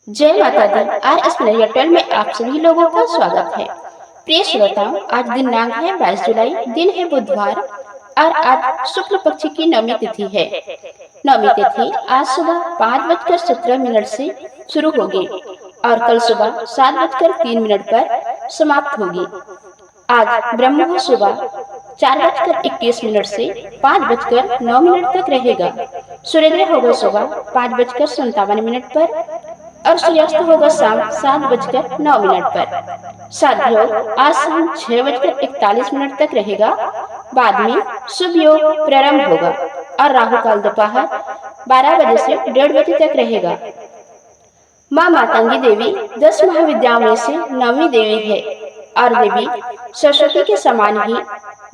जय माता दी। RS मिलरिया 12 में आप सभी लोगों का स्वागत है। प्रिय श्रोताओं, आज दिनांक है 22 जुलाई, दिन है बुधवार और आज शुक्ल पक्ष की नवमी तिथि है। नवमी तिथि आज सुबह 5:17 से शुरू होगी और कल सुबह 7:03 पर समाप्त होगी। आज ब्रह्म मुहूर्त सुबह 4:21 से 5:09 तक रहेगा। सूर्योदय होगा सुबह 5:57 पर और सूर्यास्त होगा शाम 7:09 पर। साध्योग आज शाम 6:41 तक रहेगा। बाद में शुभ योग प्रारंभ होगा और राहु काल दोपहर 12 बजे से 1:30 बजे तक रहेगा। माँ मातंगी देवी 10 महाविद्याओं में से 9वीं देवी है और देवी सरस्वती के समान ही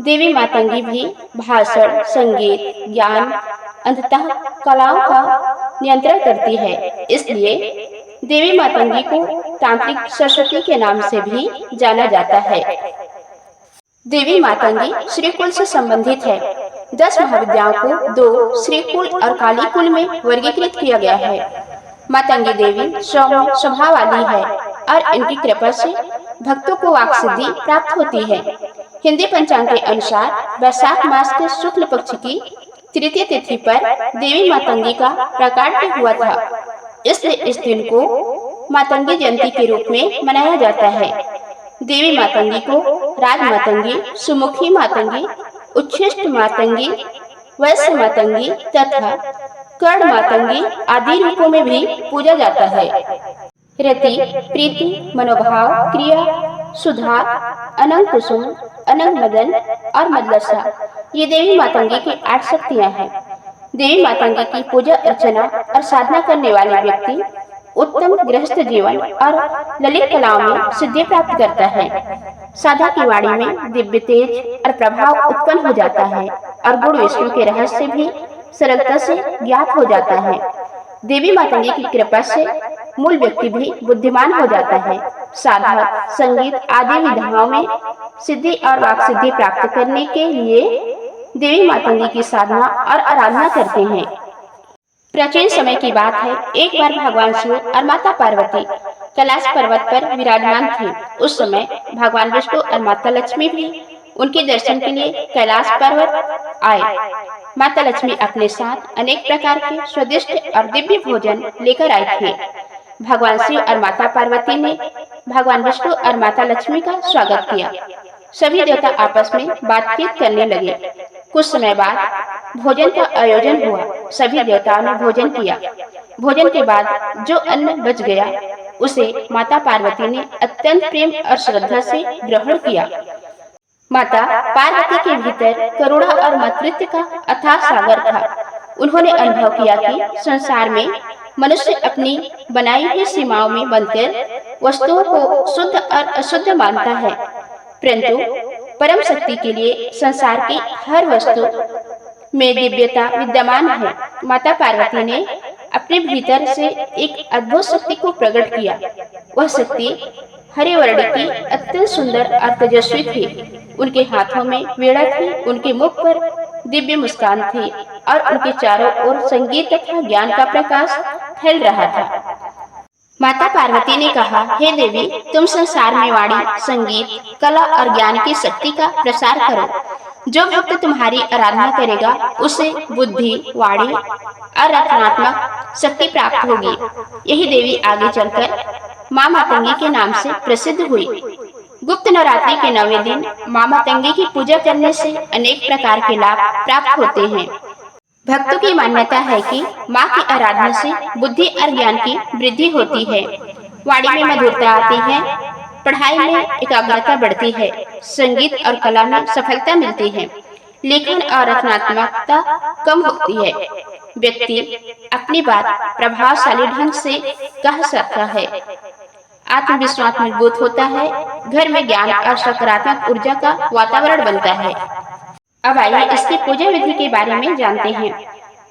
देवी मातंगी भी भाषण, संगीत, ज्ञान, अंततः कलाओं का नियंत्रण करती है। इसलिए देवी मातंगी को तांत्रिक सरस्वती के नाम से भी जाना जाता है। देवी मातंगी श्रीकुल से संबंधित है। 10 महाविद्याओं को 2 श्रीकुल और काली कुल में वर्गीकृत किया गया है। मातंगी देवी सौम्य स्वभाव वाली है और इनकी कृपा से भक्तों को वाक सिद्धि प्राप्त होती है। हिंदी पंचांग के अनुसार वैशाख मास के शुक्ल पक्ष की तृतीय तिथि पर देवी मातंगी का प्राकट्य हुआ था, इसलिए इस दिन को मातंगी जयंती के रूप में मनाया जाता है। देवी मातंगी को राज मातंगी, सुमुखी मातंगी, उच्छिष्ट मातंगी, वैश्य मातंगी तथा कर्ण मातंगी आदि रूपों में भी पूजा जाता है। रति, प्रीति, मनोभाव, क्रिया, सुधार, अनंग कुसुम, अनंग मदन और मदलसा ये देवी मातंगी की 8 शक्तियां हैं। देवी मातंगी की पूजा अर्चना और साधना करने वाले व्यक्ति उत्तम गृहस्थ जीवन और ललित कलाओं में सिद्धि प्राप्त करता है। साधक की वाणी में दिव्य तेज और प्रभाव उत्पन्न हो जाता है और गुण विष्णु के रहस्य भी सरलता से ज्ञात हो जाता है। देवी मातंगी की कृपा से मूल व्यक्ति भी बुद्धिमान हो जाता है। साधक संगीत आदि विधाओं में सिद्धि और वाक सिद्धि प्राप्त करने के लिए देवी मातंगी की साधना और आराधना करते हैं। प्राचीन समय की बात है, एक बार भगवान शिव और माता पार्वती कैलाश पर्वत पर विराजमान थे। उस समय भगवान विष्णु और माता लक्ष्मी भी उनके दर्शन के लिए कैलाश पर्वत आए। माता लक्ष्मी अपने साथ अनेक प्रकार के स्वादिष्ट और दिव्य भोजन लेकर आए थे। भगवान शिव और माता पार्वती ने भगवान विष्णु और माता लक्ष्मी का स्वागत किया। सभी देवता आपस में बातचीत करने लगे। कुछ समय बाद भोजन का आयोजन हुआ। सभी देवताओं ने भोजन किया। भोजन के बाद जो अन्न बच गया उसे माता पार्वती ने अत्यंत प्रेम और श्रद्धा से ग्रहण किया। माता पार्वती के भीतर करुणा और मातृत्व का अथाह सागर था। उन्होंने अनुभव किया कि संसार में मनुष्य अपनी बनाई हुई सीमाओं में बंधकर वस्तुओं को शुद्ध और अशुद्ध मानता है, परंतु परम शक्ति के लिए संसार की हर वस्तु में दिव्यता विद्यमान है। माता पार्वती ने अपने भीतर से एक अद्भुत शक्ति को प्रकट किया। वह शक्ति हरे वर्ण की अत्यंत सुंदर और तेजस्वी थी। उनके हाथों में वीणा थी, उनके मुख पर दिव्य मुस्कान थी और उनके चारों ओर संगीत तथा ज्ञान का प्रकाश फैल रहा था। माता पार्वती ने कहा, हे देवी, तुम संसार में वाणी, संगीत, कला और ज्ञान की शक्ति का प्रसार करो। जो भक्त तुम्हारी आराधना करेगा उसे बुद्धि, वाणी और रचनात्मक शक्ति प्राप्त होगी। यही देवी आगे चलकर माँ मातंगी के नाम से प्रसिद्ध हुई। गुप्त नवरात्रि के 9वें दिन माँ मातंगी की पूजा करने से अनेक प्रकार के लाभ प्राप्त होते हैं। भक्तों की मान्यता है कि माँ की आराधना से बुद्धि और ज्ञान की वृद्धि होती है, वाणी में मधुरता आती है, पढ़ाई में एकाग्रता बढ़ती है, संगीत और कला में सफलता मिलती है, लेखन और रचनात्मकता कम होती है, व्यक्ति अपनी बात प्रभावशाली ढंग से कह सकता है, आत्मविश्वास मजबूत होता है, घर में ज्ञान और सकारात्मक ऊर्जा का वातावरण बनता है। अब आइए इसकी पूजा विधि के बारे में जानते हैं।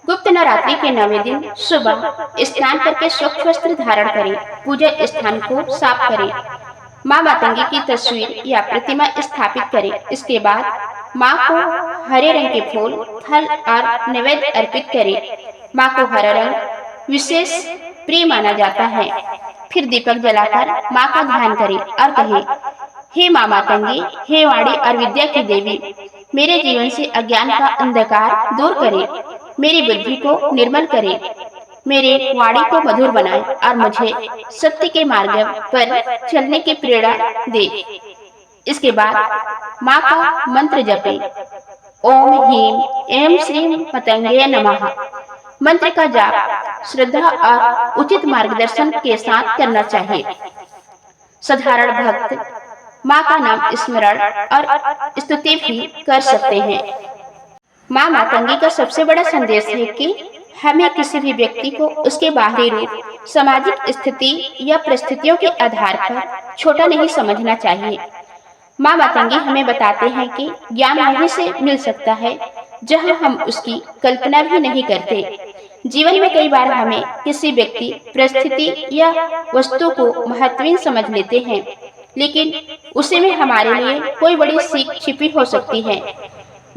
गुप्त नवरात्रि के 9वें दिन सुबह स्नान करके स्वच्छ वस्त्र धारण करें। पूजा स्थान को साफ करें। माँ मातंगी की तस्वीर या प्रतिमा स्थापित करें। इसके बाद माँ को हरे रंग के फूल, फल और नैवेद्य अर्पित करें। माँ को हरा रंग विशेष प्रिय माना जाता है। फिर दीपक जलाकर माँ का ध्यान करें और कहें, हे माँ मातंगी, हे वाणी और विद्या की देवी, मेरे जीवन से अज्ञान का अंधकार दूर करें, मेरी बुद्धि को निर्मल करें, मेरे वाणी को मधुर बनाए और मुझे सत्य के मार्ग पर चलने की प्रेरणा दे। इसके बाद माँ का मंत्र जपे, ओम ह्रीं ऐं श्रीं पतंगे नमः। मंत्र का जाप श्रद्धा और उचित मार्गदर्शन के साथ करना चाहिए। साधारण भक्त माँ का नाम स्मरण और स्तुति भी कर सकते हैं। माँ मातंगी का सबसे बड़ा संदेश है कि हमें किसी भी व्यक्ति को उसके बाहरी रूप, सामाजिक स्थिति या परिस्थितियों के आधार पर छोटा नहीं समझना चाहिए। माँ मातंगी हमें बताते हैं कि ज्ञान वहीं से मिल सकता है जहां हम उसकी कल्पना भी नहीं करते। जीवन में कई बार हमें किसी व्यक्ति, परिस्थिति या वस्तु को महत्वहीन समझ लेते हैं, लेकिन उसी में हमारे लिए कोई बड़ी सीख छिपी हो सकती है।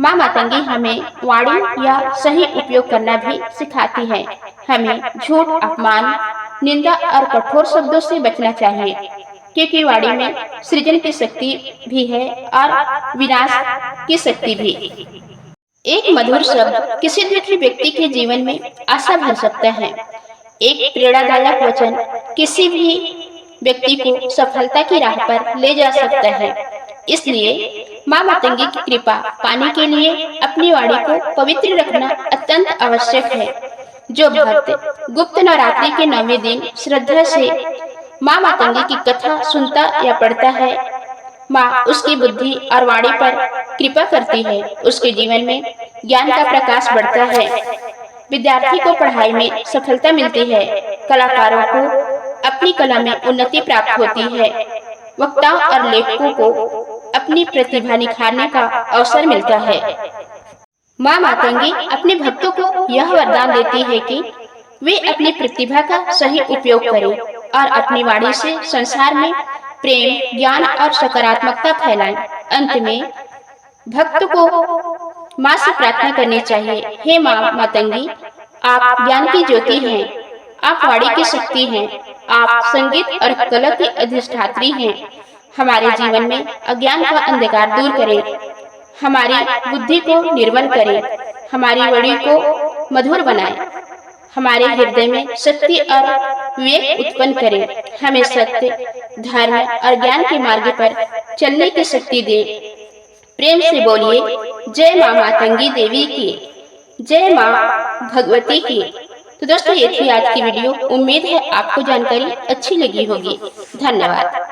माँ मातंगी हमें वाणी या सही उपयोग करना भी सिखाती है। हमें झूठ, अपमान, निंदा और कठोर शब्दों से बचना चाहिए, क्योंकि वाणी में सृजन की शक्ति भी है और विनाश की शक्ति भी। एक मधुर शब्द किसी दुखी व्यक्ति के जीवन में आशा भर सकता है। एक प्रेरणादायक वचन किसी भी व्यक्ति को सफलता की राह पर ले जा सकता है। इसलिए माँ मातंगी की कृपा पाने के लिए अपनी वाणी को पवित्र रखना अत्यंत आवश्यक है। जो भक्त गुप्त नवरात्रि के 9वें दिन श्रद्धा से माँ मातंगी की कथा सुनता या पढ़ता है, माँ उसकी बुद्धि और वाणी पर कृपा करती है। उसके जीवन में ज्ञान का प्रकाश बढ़ता है, विद्यार्थी को पढ़ाई में सफलता मिलती है, कलाकारों को अपनी कला में उन्नति प्राप्त होती है, वक्ताओं और लेखकों को अपनी प्रतिभा निखारने का अवसर मिलता है। माँ मातंगी अपने भक्तों को यह वरदान देती है कि वे अपनी प्रतिभा का सही उपयोग करें और अपनी वाणी से संसार में प्रेम, ज्ञान और सकारात्मकता फैलाएं। अंत में भक्त को माँ से प्रार्थना करनी चाहिए, हे माँ मातंगी, आप ज्ञान की ज्योति हैं, आप वाणी की शक्ति हैं, आप संगीत और कला की अधिष्ठात्री हैं। हमारे जीवन में अज्ञान का अंधकार दूर करें, हमारी बुद्धि को निर्मल करें, हमारी वाणी को मधुर बनाएं, हमारे हृदय में शक्ति और विवेक उत्पन्न करें, हमें सत्य, धर्म और ज्ञान के मार्ग पर चलने की शक्ति दे। प्रेम से बोलिए, जय माँ मातंगी देवी की, जय माँ भगवती की। तो दोस्तों, ये थी आज की वीडियो। उम्मीद है आपको जानकारी अच्छी लगी होगी। धन्यवाद।